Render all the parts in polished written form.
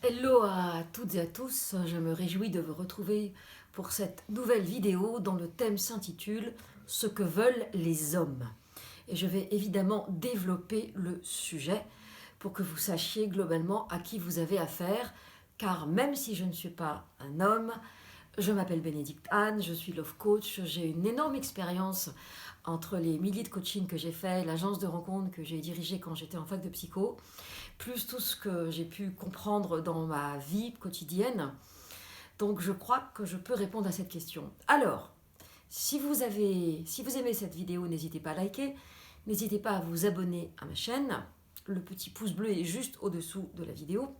Hello à toutes et à tous, je me réjouis de vous retrouver pour cette nouvelle vidéo dont le thème s'intitule « Ce que veulent les hommes ». Et je vais évidemment développer le sujet pour que vous sachiez globalement à qui vous avez affaire, car même si je ne suis pas un homme, je m'appelle Bénédicte Anne, je suis love coach, j'ai une énorme expérience entre les milliers de coachings que j'ai fait, l'agence de rencontres que j'ai dirigée quand j'étais en fac de psycho, plus tout ce que j'ai pu comprendre dans ma vie quotidienne. Donc je crois que je peux répondre à cette question. Alors, si vous aimez cette vidéo, n'hésitez pas à liker, n'hésitez pas à vous abonner à ma chaîne. Le petit pouce bleu est juste au-dessous de la vidéo.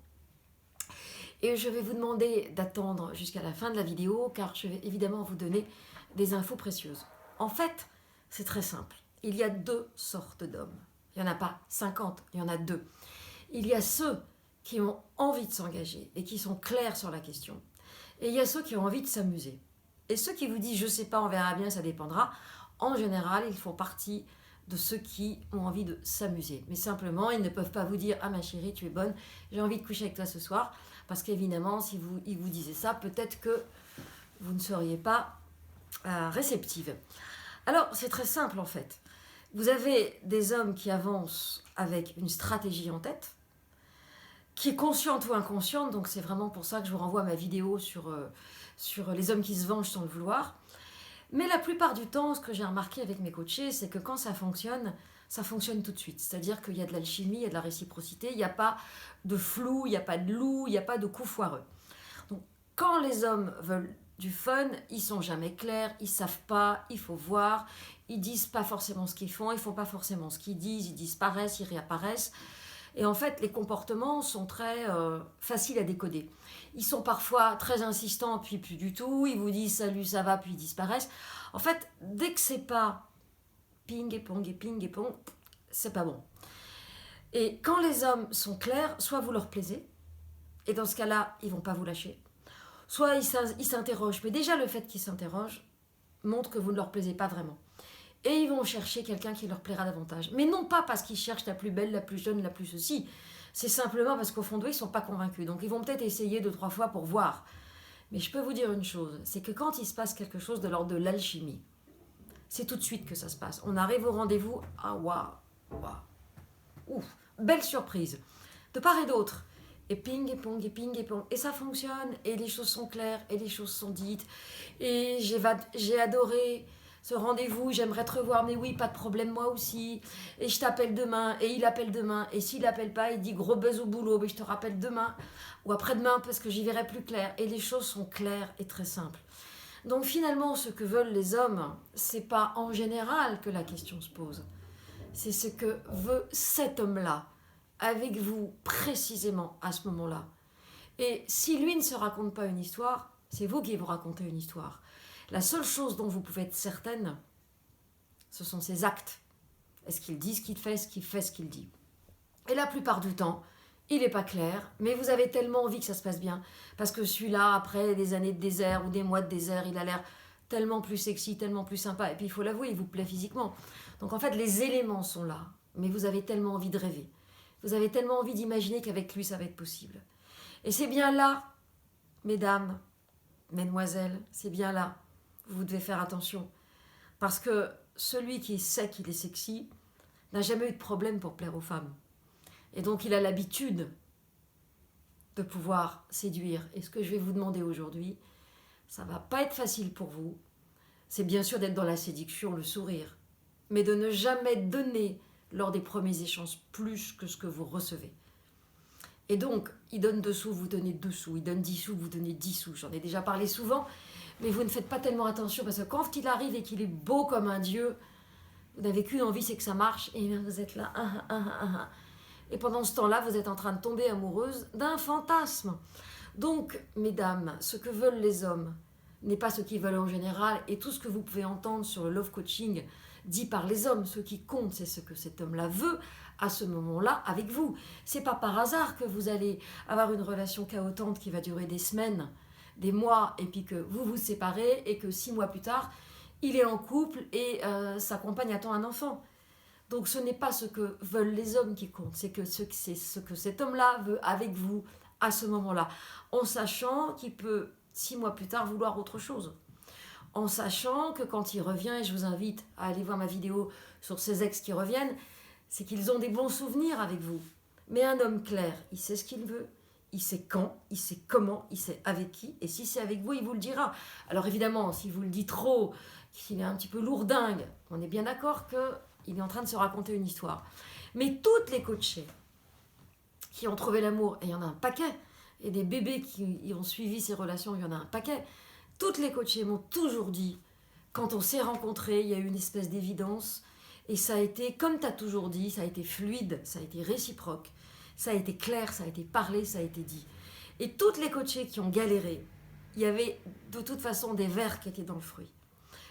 Et je vais vous demander d'attendre jusqu'à la fin de la vidéo, car je vais évidemment vous donner des infos précieuses. En fait, c'est très simple. Il y a deux sortes d'hommes. Il n'y en a pas 50, il y en a deux. Il y a ceux qui ont envie de s'engager et qui sont clairs sur la question. Et il y a ceux qui ont envie de s'amuser. Et ceux qui vous disent « je ne sais pas, on verra bien, ça dépendra », en général, ils font partie de ceux qui ont envie de s'amuser. Mais simplement, ils ne peuvent pas vous dire « ah ma chérie, tu es bonne, j'ai envie de coucher avec toi ce soir », parce qu'évidemment, si ils vous disaient ça, peut-être que vous ne seriez pas réceptive. Alors, c'est très simple en fait. Vous avez des hommes qui avancent avec une stratégie en tête, qui est consciente ou inconsciente, donc c'est vraiment pour ça que je vous renvoie à ma vidéo sur les hommes qui se vengent sans le vouloir. Mais la plupart du temps, ce que j'ai remarqué avec mes coachés, c'est que quand ça fonctionne tout de suite. C'est-à-dire qu'il y a de l'alchimie, il y a de la réciprocité, il n'y a pas de flou, il n'y a pas de loup, il n'y a pas de coup foireux. Donc quand les hommes veulent du fun, ils sont jamais clairs, ils savent pas, il faut voir, ils disent pas forcément ce qu'ils font, ils font pas forcément ce qu'ils disent, ils disparaissent, ils réapparaissent. Et en fait, les comportements sont très faciles à décoder. Ils sont parfois très insistants, puis plus du tout. Ils vous disent salut, ça va, puis ils disparaissent. En fait, dès que c'est pas ping et pong, c'est pas bon. Et quand les hommes sont clairs, soit vous leur plaisez, et dans ce cas-là, ils vont pas vous lâcher. Soit ils s'interrogent, mais déjà le fait qu'ils s'interrogent montre que vous ne leur plaisez pas vraiment. Et ils vont chercher quelqu'un qui leur plaira davantage. Mais non pas parce qu'ils cherchent la plus belle, la plus jeune, la plus ceci. C'est simplement parce qu'au fond d'eux, ils ne sont pas convaincus. Donc ils vont peut-être essayer 2-3 fois pour voir. Mais je peux vous dire une chose, c'est que quand il se passe quelque chose de l'ordre de l'alchimie, c'est tout de suite que ça se passe. On arrive au rendez-vous, ah waouh, ouf, belle surprise, de part et d'autre. Et ping et pong et ping et pong. Et ça fonctionne, et les choses sont claires, et les choses sont dites. Et j'ai adoré ce rendez-vous, j'aimerais te revoir, mais oui, pas de problème, moi aussi. Et je t'appelle demain, et il appelle demain. Et s'il appelle pas, il dit gros buzz au boulot, mais je te rappelle demain ou après-demain parce que j'y verrai plus clair. Et les choses sont claires et très simples. Donc finalement, ce que veulent les hommes, c'est pas en général que la question se pose. C'est ce que veut cet homme-là, avec vous précisément à ce moment-là. Et si lui ne se raconte pas une histoire, c'est vous qui vous racontez une histoire. La seule chose dont vous pouvez être certaine, ce sont ses actes. Est-ce qu'il dit ce qu'il fait, ce qu'il dit. Et la plupart du temps, il n'est pas clair, mais vous avez tellement envie que ça se passe bien. Parce que celui-là, après des années de désert ou des mois de désert, il a l'air tellement plus sexy, tellement plus sympa. Et puis il faut l'avouer, il vous plaît physiquement. Donc en fait, les éléments sont là, mais vous avez tellement envie de rêver. Vous avez tellement envie d'imaginer qu'avec lui, ça va être possible. Et c'est bien là, mesdames, mesdemoiselles, c'est bien là, vous devez faire attention. Parce que celui qui sait qu'il est sexy n'a jamais eu de problème pour plaire aux femmes. Et donc il a l'habitude de pouvoir séduire. Et ce que je vais vous demander aujourd'hui, ça ne va pas être facile pour vous. C'est bien sûr d'être dans la séduction, le sourire, mais de ne jamais donner lors des premiers échanges plus que ce que vous recevez. Et donc, il donne 2 sous, vous donnez 2 sous. Il donne 10 sous, vous donnez 10 sous. J'en ai déjà parlé souvent, mais vous ne faites pas tellement attention parce que quand il arrive et qu'il est beau comme un dieu, vous n'avez qu'une envie, c'est que ça marche. Et bien vous êtes là, Et pendant ce temps-là, vous êtes en train de tomber amoureuse d'un fantasme. Donc, mesdames, ce que veulent les hommes n'est pas ce qu'ils veulent en général. Et tout ce que vous pouvez entendre sur le love coaching dit par les hommes, ce qui compte, c'est ce que cet homme-là veut à ce moment-là avec vous. C'est pas par hasard que vous allez avoir une relation chaotique qui va durer des semaines, des mois, et puis que vous vous séparez et que 6 mois plus tard, il est en couple et sa compagne attend un enfant. Donc ce n'est pas ce que veulent les hommes qui compte, c'est ce que cet homme-là veut avec vous à ce moment-là, en sachant qu'il peut 6 mois plus tard vouloir autre chose. En sachant que quand il revient, et je vous invite à aller voir ma vidéo sur ces ex qui reviennent, c'est qu'ils ont des bons souvenirs avec vous. Mais un homme clair, il sait ce qu'il veut, il sait quand, il sait comment, il sait avec qui, et si c'est avec vous, il vous le dira. Alors évidemment, s'il vous le dit trop, qu'il est un petit peu lourdingue, on est bien d'accord qu'il est en train de se raconter une histoire. Mais toutes les coachées qui ont trouvé l'amour, et il y en a un paquet, et des bébés qui ont suivi ces relations, il y en a un paquet, toutes les coachées m'ont toujours dit, quand on s'est rencontrés, il y a eu une espèce d'évidence, et ça a été, comme tu as toujours dit, ça a été fluide, ça a été réciproque, ça a été clair, ça a été parlé, ça a été dit. Et toutes les coachées qui ont galéré, il y avait de toute façon des vers qui étaient dans le fruit.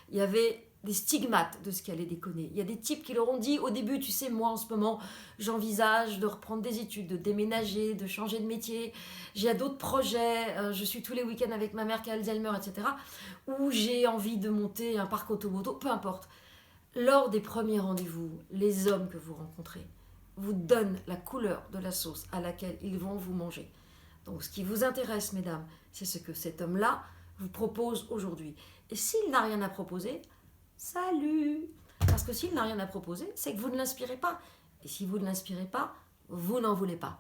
Il y avait des stigmates de ce qui allait déconner. Il y a des types qui leur ont dit au début, tu sais, moi en ce moment, j'envisage de reprendre des études, de déménager, de changer de métier. J'ai d'autres projets, je suis tous les week-ends avec ma mère qui a Alzheimer, etc. Ou j'ai envie de monter un parc automoto, peu importe. Lors des premiers rendez-vous, les hommes que vous rencontrez vous donnent la couleur de la sauce à laquelle ils vont vous manger. Donc ce qui vous intéresse, mesdames, c'est ce que cet homme-là vous propose aujourd'hui. Et s'il n'a rien à proposer, salut! Parce que s'il n'a rien à proposer, c'est que vous ne l'inspirez pas. Et si vous ne l'inspirez pas, vous n'en voulez pas.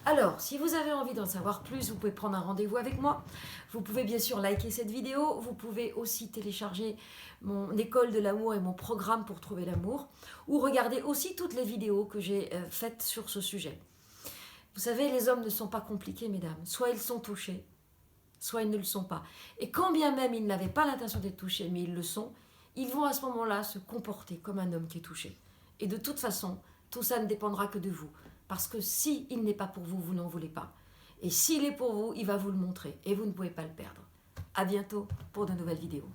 Alors, si vous avez envie d'en savoir plus, vous pouvez prendre un rendez-vous avec moi. Vous pouvez bien sûr liker cette vidéo. Vous pouvez aussi télécharger mon école de l'amour et mon programme pour trouver l'amour. Ou regarder aussi toutes les vidéos que j'ai faites sur ce sujet. Vous savez, les hommes ne sont pas compliqués, mesdames. Soit ils sont touchés, soit ils ne le sont pas. Et quand bien même ils n'avaient pas l'intention d'être touchés, mais ils le sont, ils vont à ce moment-là se comporter comme un homme qui est touché. Et de toute façon, tout ça ne dépendra que de vous. Parce que s'il n'est pas pour vous, vous n'en voulez pas. Et s'il est pour vous, il va vous le montrer. Et vous ne pouvez pas le perdre. À bientôt pour de nouvelles vidéos.